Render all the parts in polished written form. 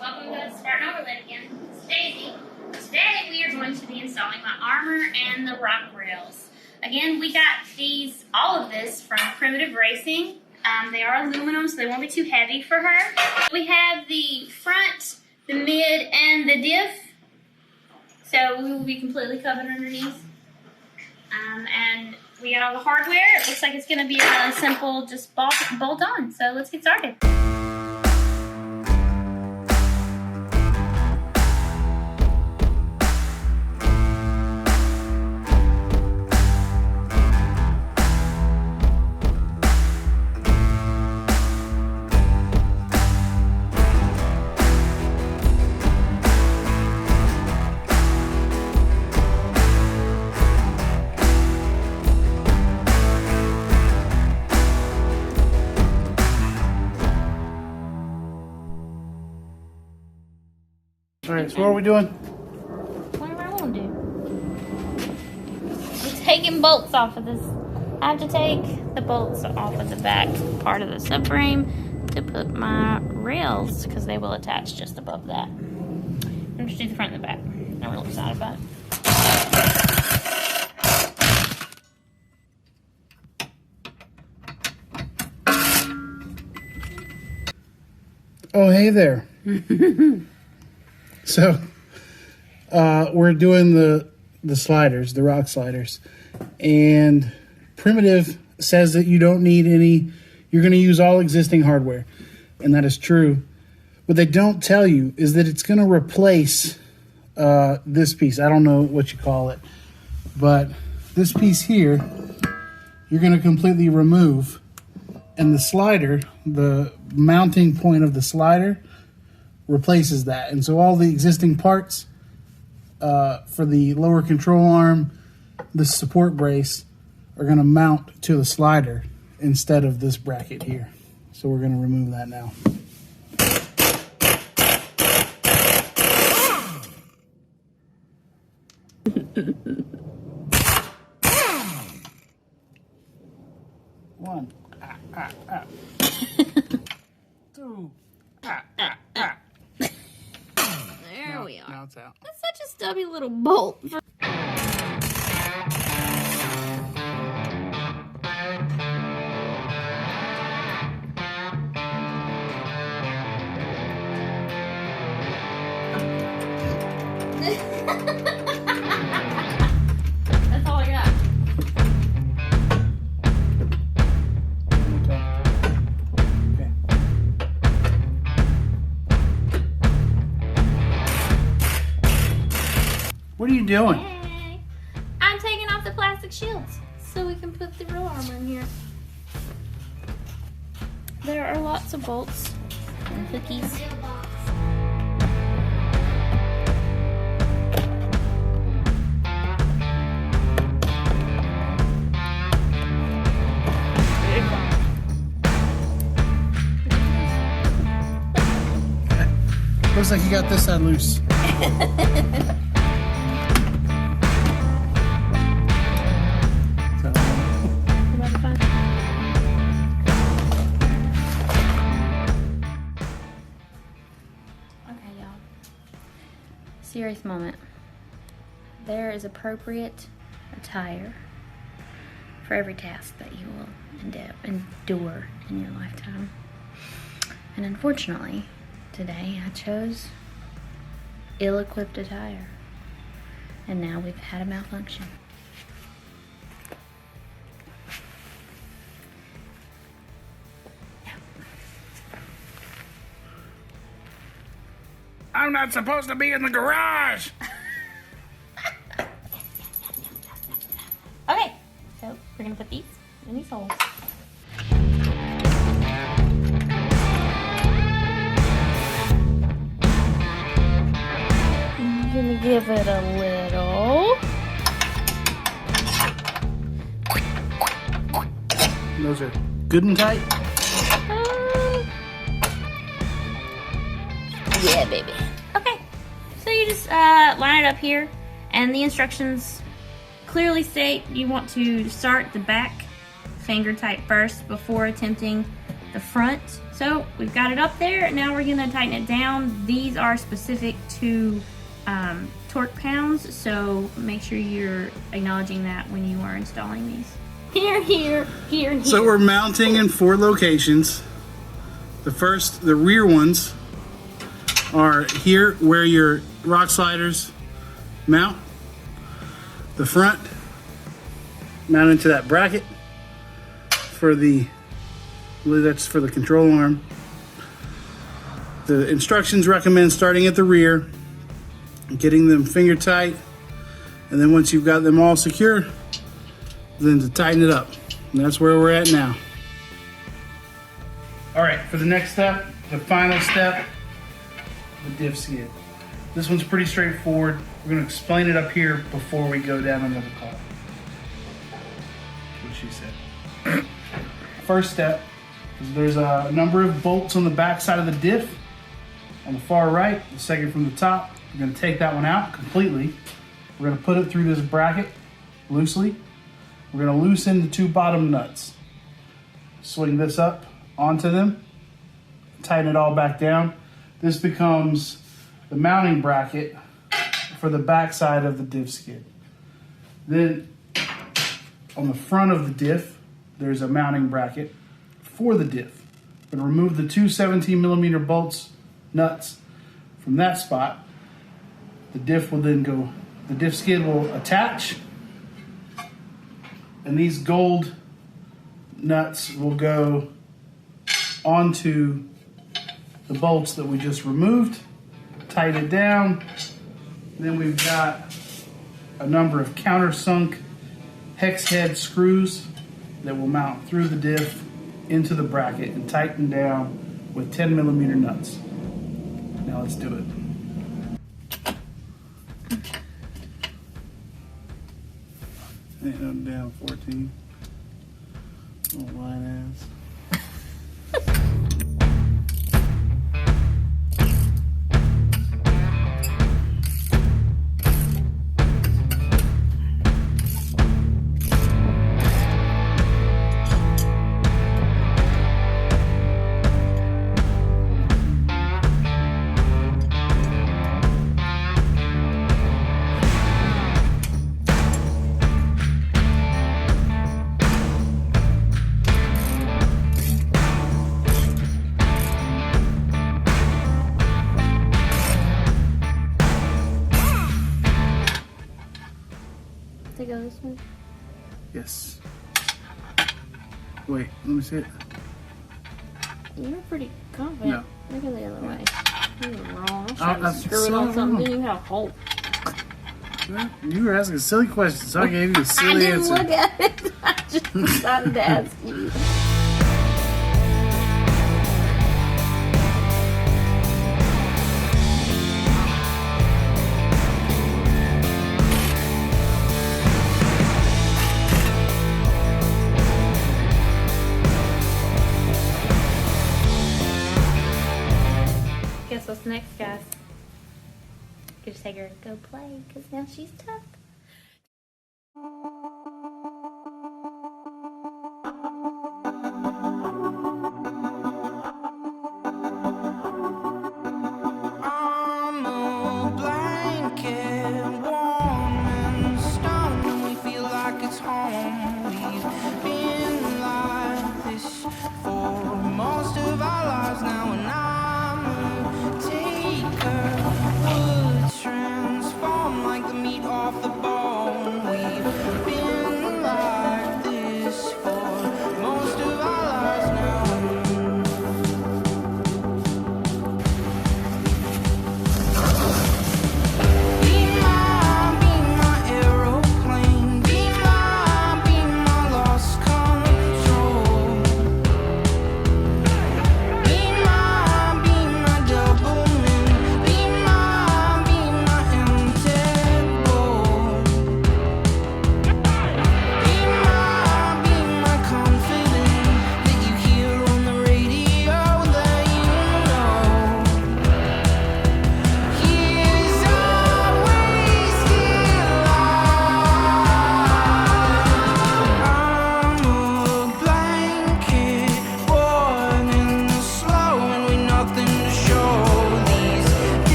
Welcome to Spartan Overland again. It's Daisy. Today we are going to be installing my armor and the rock rails. Again, we got these, all of this, from Primitive Racing. They are aluminum, so they won't be too heavy for her. We have the front, the mid, and the diff. So we will be completely covered underneath. And we got all the hardware. It looks like it's going to be a simple, just bolt on. So let's get started. All right, so what are we doing? Whatever I want to do. We're taking bolts off of this. I have to take the bolts off of the back part of the subframe to put my rails, because they will attach just above that. I'm just do the front and the back. I'm really excited about it. Oh, hey there. So, we're doing the sliders, the rock sliders, and Primitive says that you don't need any, you're going to use all existing hardware, and that is true. What they don't tell you is that it's going to replace this piece. I don't know what you call it, but this piece here, you're going to completely remove, and the slider, the mounting point of the slider, replaces that. And so all the existing parts for the lower control arm, the support brace, are going to mount to the slider instead of this bracket here. So we're going to remove that now. One. Two. There we are. Now it's out. That's such a stubby little bolt. That's all I got. Okay. What are you doing? Hey, I'm taking off the plastic shields so we can put the real armor in here. There are lots of bolts and hookies. Looks like you got this side loose. Serious moment. There is appropriate attire for every task that you will endure in your lifetime. And unfortunately, today I chose ill-equipped attire. And now we've had a malfunction. I'm not supposed to be in the garage. Okay, so we're gonna put these in these holes. I'm gonna give it a little. Those are good and tight. Yeah, baby. Okay, so you just line it up here, and the instructions clearly state you want to start the back finger tight first before attempting the front. So we've got it up there. Now we're gonna tighten it down. These are specific to torque pounds, so make sure you're acknowledging that when you are installing these. Here, here, here, and here. So we're mounting in 4 locations. The rear ones are here where your rock sliders mount. The front, mount into that bracket for the, I believe that's for the control arm. The instructions recommend starting at the rear, getting them finger tight, and then once you've got them all secure, then to tighten it up. And that's where we're at now. All right, for the next step, the final step, the diff skid. This one's pretty straightforward. We're gonna explain it up here before we go down another car. That's what she said. First step is there's a number of bolts on the back side of the diff. On the far right, the second from the top. We're gonna take that one out completely. We're gonna put it through this bracket loosely. We're gonna loosen the 2 bottom nuts. Swing this up onto them, tighten it all back down. This becomes the mounting bracket for the back side of the diff skid. Then on the front of the diff, there's a mounting bracket for the diff. We're gonna remove the 2 17mm bolts, nuts from that spot. The diff will then go, the diff skid will attach, and these gold nuts will go onto the bolts that we just removed, tighten it down. Then we've got a number of countersunk hex head screws that will mount through the diff into the bracket and tighten down with 10mm nuts. Now let's do it. Ain't no down 14. Little line ass. To go this way? Yes. Wait, let me see it. You're pretty confident. No. Look at the other way. You're wrong. Oh, I'm trying to screw it on something. Didn't even have a hole. You were asking silly questions, so I gave you a silly answer. I didn't look at it. I just decided to ask you. Guess what's next, guys? You just take her to go play, because now she's tough. I'm a blanket, warm and starting. We feel like it's home. We've been like this for most of our lives now, and I'm a taker. Would transform like the meat off the bone. We've been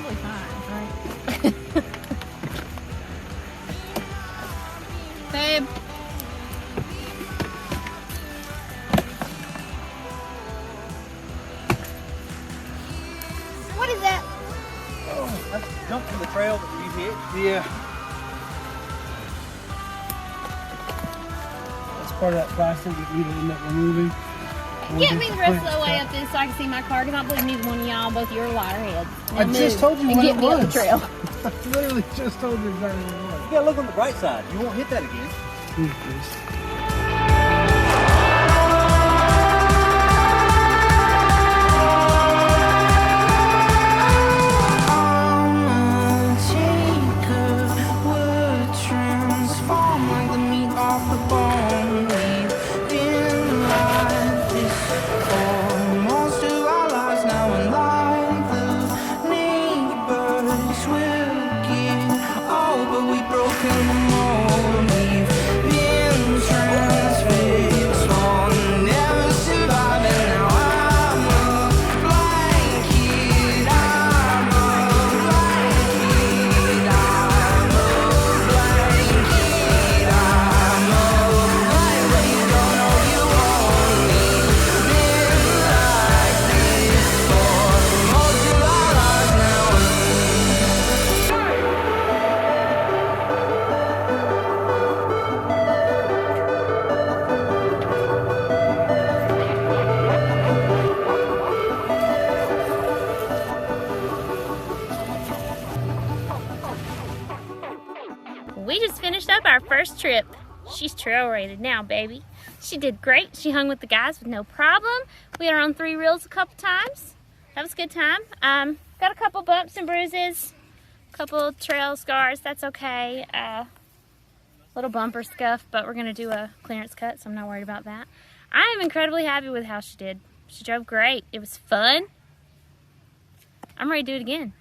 probably fine, right? Babe. What is that? Oh, that's a jump from the trail that you hit. Yeah. That's part of that plastic that we end up removing. Get me the rest of the way up this so I can see my car, because I believe neither one of y'all, both your lighter heads. I just told you and what get it me up the was. trail. I literally just told you exactly what it was. You gotta look on the bright side. You won't hit that again. Please. We just finished up our first trip. She's trail rated now, baby. She did great. She hung with the guys with no problem. We had her on 3 reels a couple times. That was a good time. Got a couple bumps and bruises, a couple trail scars. That's okay. Little bumper scuff, but we're gonna do a clearance cut, so I'm not worried about that. I am incredibly happy with how she did. She drove great. It was fun. I'm ready to do it again.